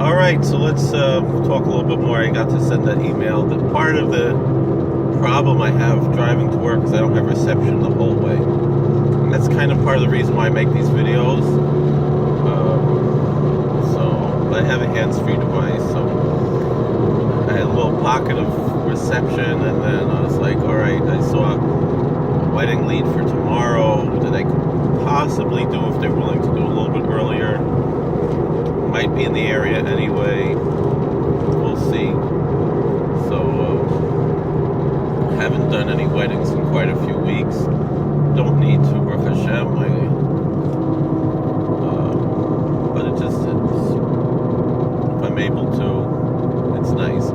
All right, so let's talk a little bit more. I got to send that email. The part of the problem I have driving to work is I don't have reception the whole way. And that's kind of part of the reason why I make these videos. But I have a hands-free device, so I had a little pocket of reception, and then I was like, all right, I saw a wedding lead for tomorrow that I could possibly do if they're willing to do a little bit earlier. Might be in the area anyway. We'll see. So, haven't done any weddings in quite a few weeks. Don't need to, Baruch Hashem. But it's if I'm able to, it's nice.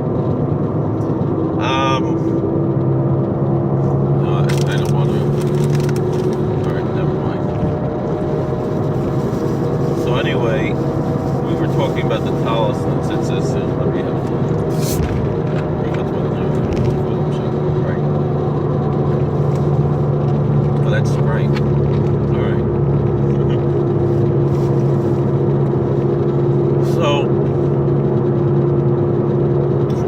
No, I kind of want to. All right, never mind. So anyway, we were talking about the Tallis and tzitzis, and let me have. Right. Oh, that's right. All right. So,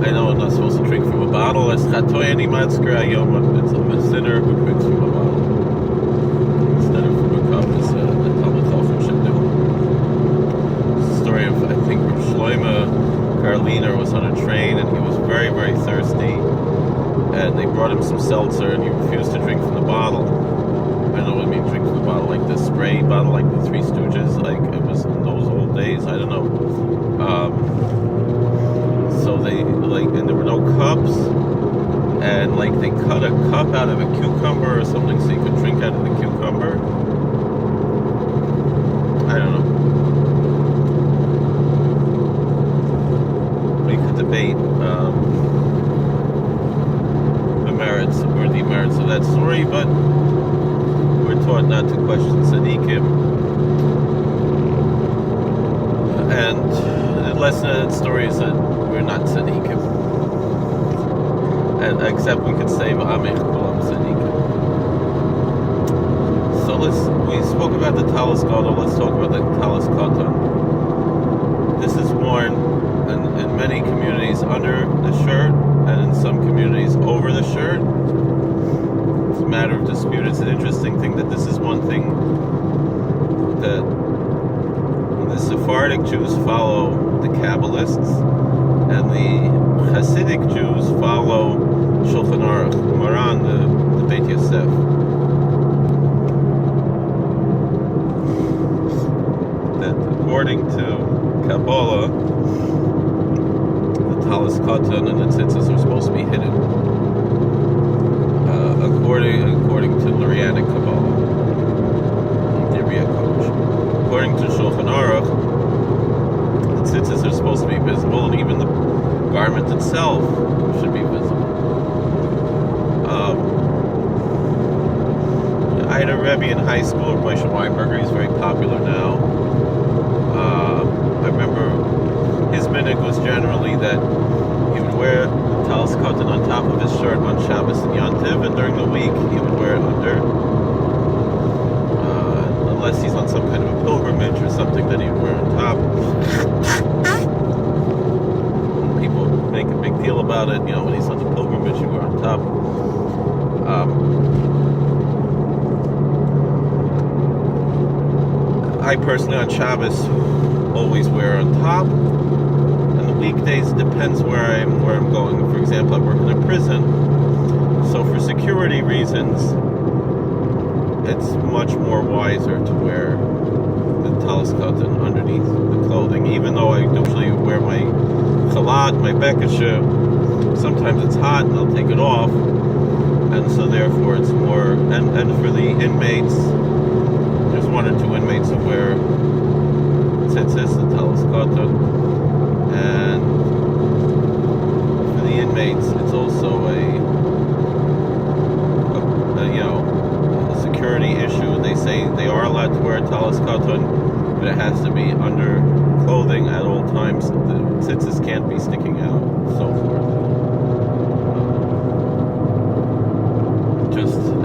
I know I'm not supposed to drink from a bottle. It's chatoyani matzker ayom. It's a sinner who drinks from a bottle instead of from a cup, as the Talmud Chofim should do. Story of, I think, Rav Shlomo Karliner was on a train and he was very, very thirsty, and they brought him some seltzer and he refused to drink from the bottle. I don't know what I mean, drink from the bottle, like the spray bottle, like the Three Stooges, like it was in those old days, I don't know. So they, and there were no cups, and they cut a cup out of a cucumber or something so you could drink out of the cucumber. I don't know. We could debate the merits or demerits of that story, but we're taught not to question tzaddikim. And the lesson of that story is that we're not tzaddikim. And except we could say v'amech kulam tzaddikim. So we spoke about the Tallis Gadol, let's talk about the Tallis katan. This is worn in many communities under the shirt, and in some communities over the shirt. It's a matter of dispute. It's an interesting thing that this is one thing that the Sephardic Jews follow the Kabbalists, and the Hasidic Jews follow Shulchan Aruch, Maran, the Beit Yosef. That according to Kabbalah, the Tallis Katan and the tzitzis are supposed to be hidden. According to Lurianic Kabbalah, the Ria Kodesh. According to Shulchan Aruch, the tzitzis are supposed to be visible, and even the garment itself should be visible. I had a Rebbe in high school, Moshe Weinberger. He's very popular now. I remember his minhag was generally that he would wear the Tallis katan on top of his shirt on Shabbos and Yom Tov, and during the week he would wear it under, unless he's on some kind of a pilgrimage or something that he would wear on top. People make a big deal about it, when he's on the pilgrimage, he wear on top. I personally on Shabbos always wear on top, and the weekdays depends where I'm going. For example, I work in a prison, so for security reasons, it's much more wiser to wear the Tallis katan underneath the clothing. Even though I usually wear my chalat, my bekasha, sometimes it's hot and I'll take it off, and so therefore it's more. And for the inmates, there's one or two inmates who wear tzitzis, the Tallis katan, and for the inmates, it's also a security issue. They say they are allowed to wear Tallis katan, but it has to be under clothing at all times. The tzitzis can't be sticking out, so forth.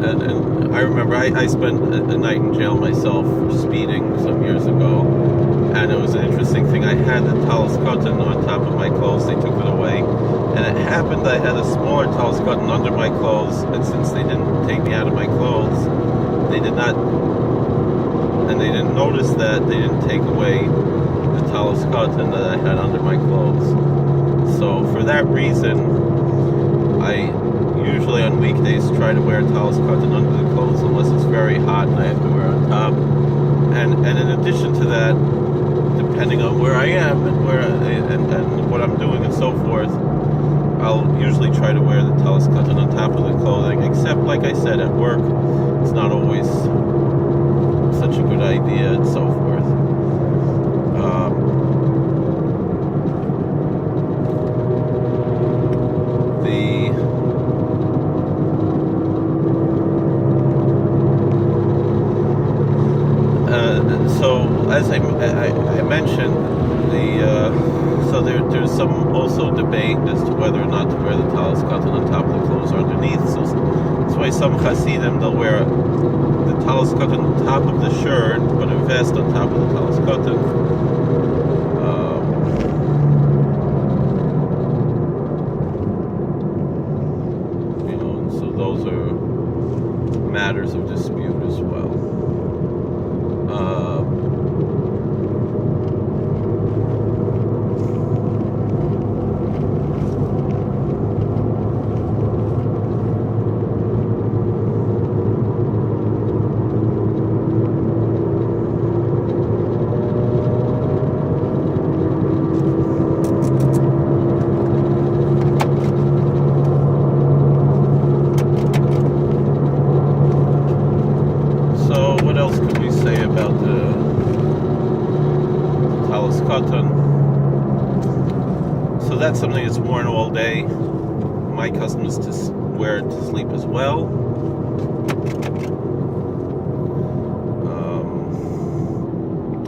And I remember I spent a night in jail myself for speeding some years ago, And it was an interesting thing. I had the Tallis katan on top of my clothes. They took it away, and it happened I had a smaller Tallis katan under my clothes. And since they didn't take me out of my clothes, they did not, and they didn't notice that they didn't take away the Tallis katan that I had under my clothes. So for that reason, I usually on weekdays try to wear a Tallis katan under the clothes unless it's very hot and I have to wear it on top. And in addition to that, depending on where I am and and what I'm doing and so forth, I'll usually try to wear the Tallis katan on top of the clothing. Except, like I said, at work, it's not always such a good idea and so forth. So as I mentioned, so there's some also debate as to whether or not to wear the Tallis katan on top of the clothes or underneath. So that's why some Hasidim, they'll wear the Tallis katan on top of the shirt, but a vest on top of the Tallis katan. So those are matters of dispute as well. What else could we say about the Tallis katan? So that's something that's worn all day. My custom is to wear it to sleep as well.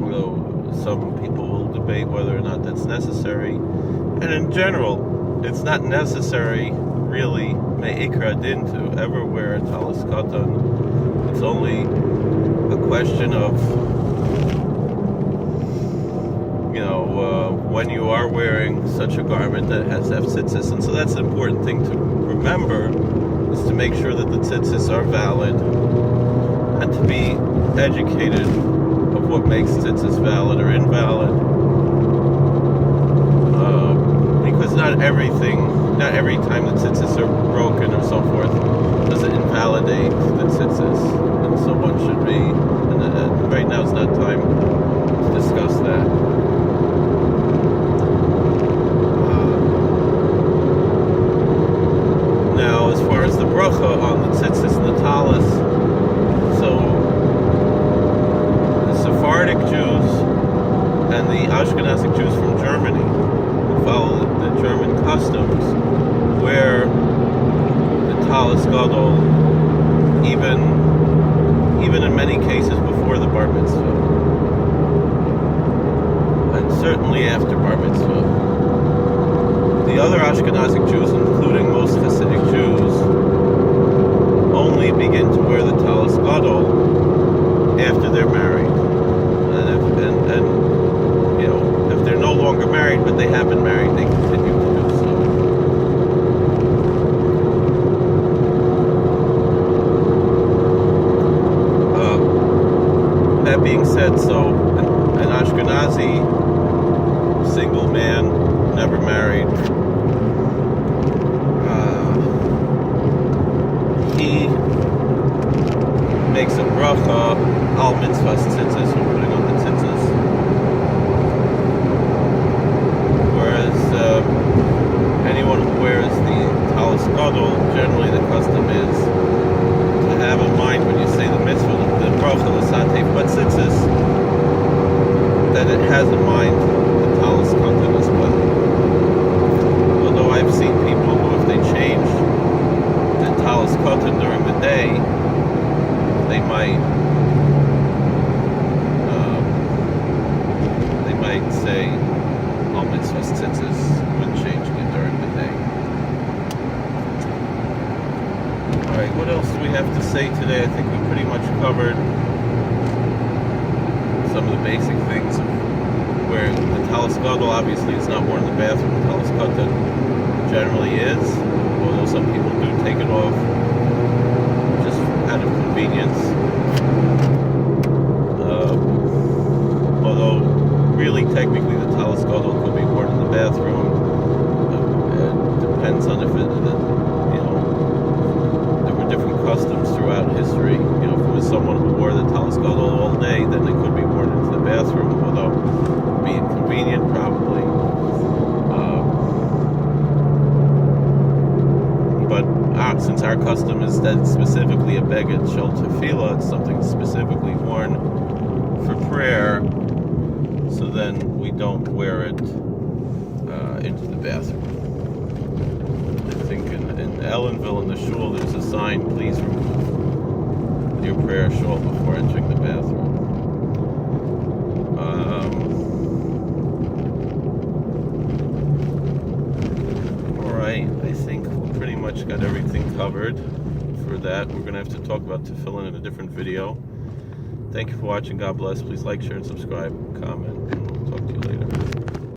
Although some people will debate whether or not that's necessary. And in general, it's not necessary, really, me'ikra din, to ever wear a Tallis katan. It's only a question of, when you are wearing such a garment that has tzitzis. And so that's the important thing to remember, is to make sure that the tzitzis are valid and to be educated of what makes tzitzis valid or invalid. Because not every time the tzitzis are broken or so forth does it invalidate the tzitzis. And so one should be, and right now is not time to discuss that. Now, as far as the bracha on the tzitzis and the tallis, so the Sephardic Jews and the Ashkenazic Jews from Germany, who follow the German customs, wear the tallis gadol even in many cases before the bar mitzvah, and certainly after bar mitzvah. The other Ashkenazic Jews, including most Hasidic Jews, only begin to wear the tallis gadol after they're married, and if they're no longer married but they have been married, they continue to do so. That being said, so an Ashkenazi single man, never married, he makes a bracha al mitzvahs tzitzis, or putting on the tzitzis. Whereas anyone who wears the tallis gadol, generally the custom is to have in mind when you say the mitzvah, the bracha l'satef batzitzis, that it has in mind the tallis katan as well. Although I've seen people who, if they change the tallis katan during the day, they might say al mitzvahs tzitzis when changing it during the day. Alright, what else do we have to say today? I think we pretty much covered some of the basic things of where the Tallis obviously is not worn in the bathroom. The Tallis katan generally is, although some people do take it off just out of convenience. Although really technically the Tallis could be worn in the bathroom. It depends on if it, there were different customs throughout history. If it was someone who wore the Tallis all day, then they could be worn into the bathroom, although it would be inconvenient probably. But since our custom is that specifically a beged shel tefillah, it's something specifically worn for prayer, so then we don't wear it into the bathroom. I think in Ellenville, in the shul, there's a sign, please remove your prayer shawl before entering the bathroom. Alright, I think we pretty much got everything covered for that. We're going to have to talk about tefillin in a different video. Thank you for watching. God bless. Please like, share, and subscribe, comment, and we'll talk to you later.